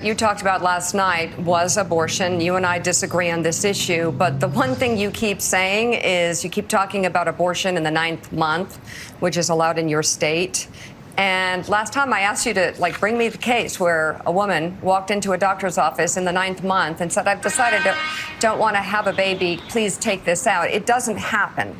You talked about last night was abortion. You and I disagree on this issue, but the one thing you keep saying is you keep talking about abortion in the 9th month, which is allowed in your state. And last time I asked you to bring me the case where a woman walked into a doctor's office in the 9th month and said, I've decided to don't want to have a baby. Please take this out. It doesn't happen.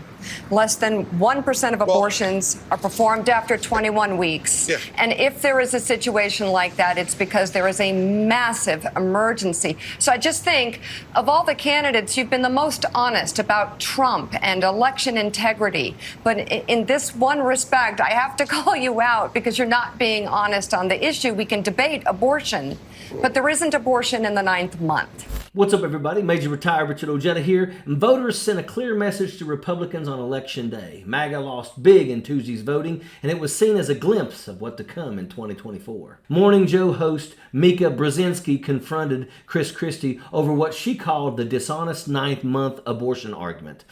Less than 1% of abortions are performed after 21 weeks. Yeah. And if there is a situation like that, it's because there is a massive emergency. So I just think of all the candidates, you've been the most honest about Trump and election integrity. But in this one respect, I have to call you out because you're not being honest on the issue. We can debate abortion, but there isn't abortion in the 9th month. What's up, everybody? Major Retired Richard Ojeda here. And voters sent a clear message to Republicans on Election Day. MAGA lost big in Tuesday's voting, and it was seen as a glimpse of what to come in 2024. Morning Joe host Mika Brzezinski confronted Chris Christie over what she called the dishonest 9th month abortion argument.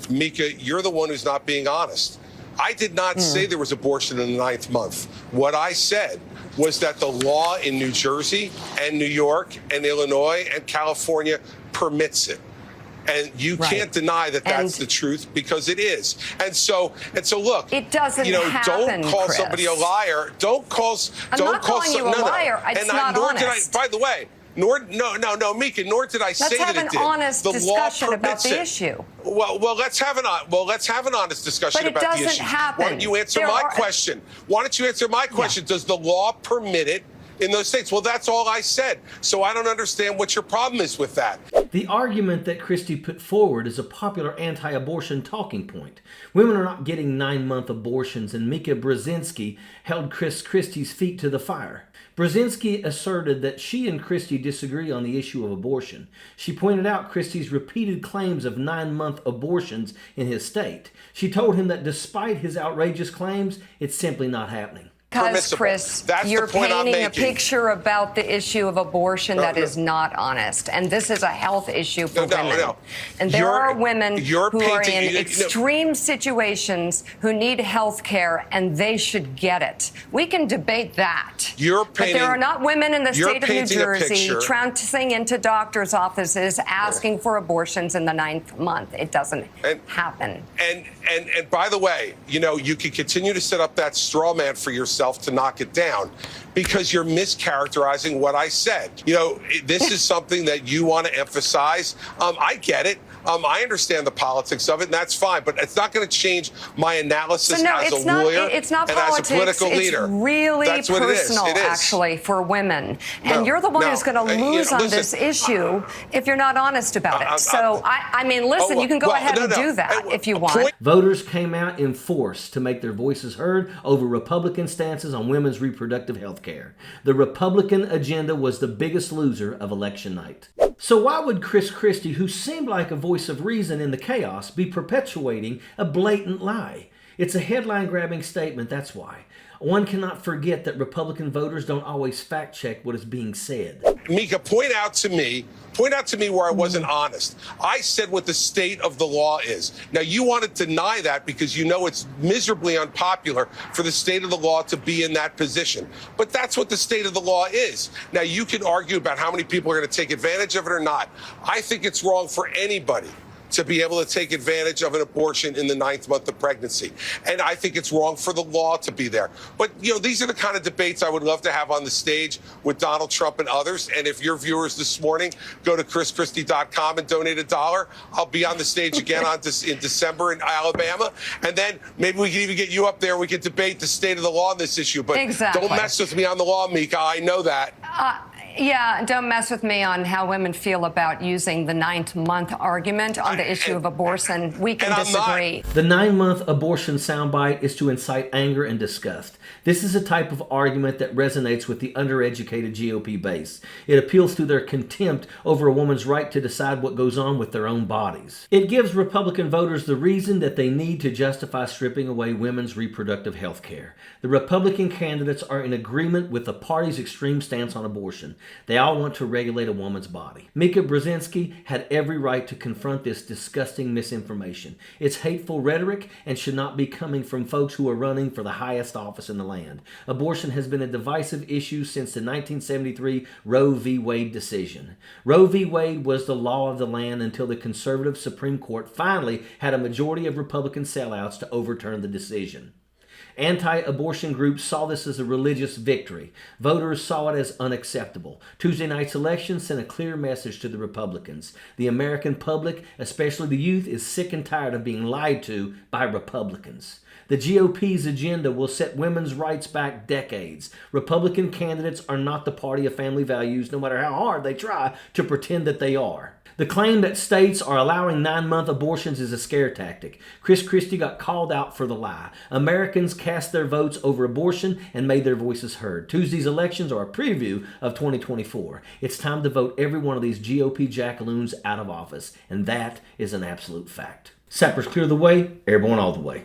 Mika, you're the one who's not being honest. I did not say there was abortion in the 9th month. What I said was that the law in New Jersey and New York and Illinois and California permits it. And you can't deny that that's the truth because it is. And so look, it doesn't happen, don't call Chris. somebody a liar. Don't call I'm not calling you a liar. It's not honest. By the way, no, Mika. Nor did I say that it did. Let's have an honest discussion about the issue. Well, let's have an honest discussion about the issue. But it doesn't happen. Why don't you answer my question? Why don't you answer my question? Does the law permit it in those states? Well, that's all I said. So I don't understand what your problem is with that. The argument that Christie put forward is a popular anti-abortion talking point. Women are not getting 9-month abortions, and Mika Brzezinski held Chris Christie's feet to the fire. Brzezinski asserted that she and Christie disagree on the issue of abortion. She pointed out Christie's repeated claims of 9-month abortions in his state. She told him that despite his outrageous claims, it's simply not happening. Because, Chris, you're painting a picture about the issue of abortion that is not honest. And this is a health issue for women. And there are women who are in extreme situations who need health care, and they should get it. We can debate that. But there are not women in the state of New Jersey trouncing into doctors' offices asking for abortions in the 9th month. It doesn't happen. And by the way, you can continue to set up that straw man for yourself to knock it down because you're mischaracterizing what I said. This is something that you want to emphasize. I get it. I understand the politics of it, and that's fine. But it's not going to change my analysis as a lawyer and as a political leader. It's really personal, actually, for women. And you're the one who's going to lose on this issue if you're not honest about it. So, I mean, listen, you can go ahead and do that if you want. Voters came out in force to make their voices heard over Republican stances on women's reproductive health care. The Republican agenda was the biggest loser of election night. So why would Chris Christie, who seemed like a voice of reason in the chaos, be perpetuating a blatant lie? It's a headline-grabbing statement, that's why. One cannot forget that Republican voters don't always fact-check what is being said. Mika, point out to me where I wasn't honest. I said what the state of the law is. Now, you want to deny that because you know it's miserably unpopular for the state of the law to be in that position. But that's what the state of the law is. Now, you can argue about how many people are going to take advantage of it or not. I think it's wrong for anybody to be able to take advantage of an abortion in the 9th month of pregnancy. And I think it's wrong for the law to be there. But, these are the kind of debates I would love to have on the stage with Donald Trump and others. And if your viewers this morning go to chrischristie.com and donate $1, I'll be on the stage again in December in Alabama. And then maybe we can even get you up there. We can debate the state of the law on this issue. But don't mess with me on the law, Mika. I know that. Yeah, don't mess with me on how women feel about using the 9th month argument on the issue of abortion. We can disagree. The 9-month abortion soundbite is to incite anger and disgust. This is a type of argument that resonates with the undereducated GOP base. It appeals to their contempt over a woman's right to decide what goes on with their own bodies. It gives Republican voters the reason that they need to justify stripping away women's reproductive health care. The Republican candidates are in agreement with the party's extreme stance on abortion. They all want to regulate a woman's body. Mika Brzezinski had every right to confront this disgusting misinformation. It's hateful rhetoric and should not be coming from folks who are running for the highest office in the land. Abortion has been a divisive issue since the 1973 Roe v. Wade decision. Roe v. Wade was the law of the land until the conservative Supreme Court finally had a majority of Republican sellouts to overturn the decision. Anti-abortion groups saw this as a religious victory. Voters saw it as unacceptable. Tuesday night's election sent a clear message to the Republicans. The American public, especially the youth, is sick and tired of being lied to by Republicans. The GOP's agenda will set women's rights back decades. Republican candidates are not the party of family values, no matter how hard they try to pretend that they are. The claim that states are allowing 9-month abortions is a scare tactic. Chris Christie got called out for the lie. Americans cast their votes over abortion and made their voices heard. Tuesday's elections are a preview of 2024. It's time to vote every one of these GOP jackaloons out of office, and that is an absolute fact. Sappers clear the way, airborne all the way.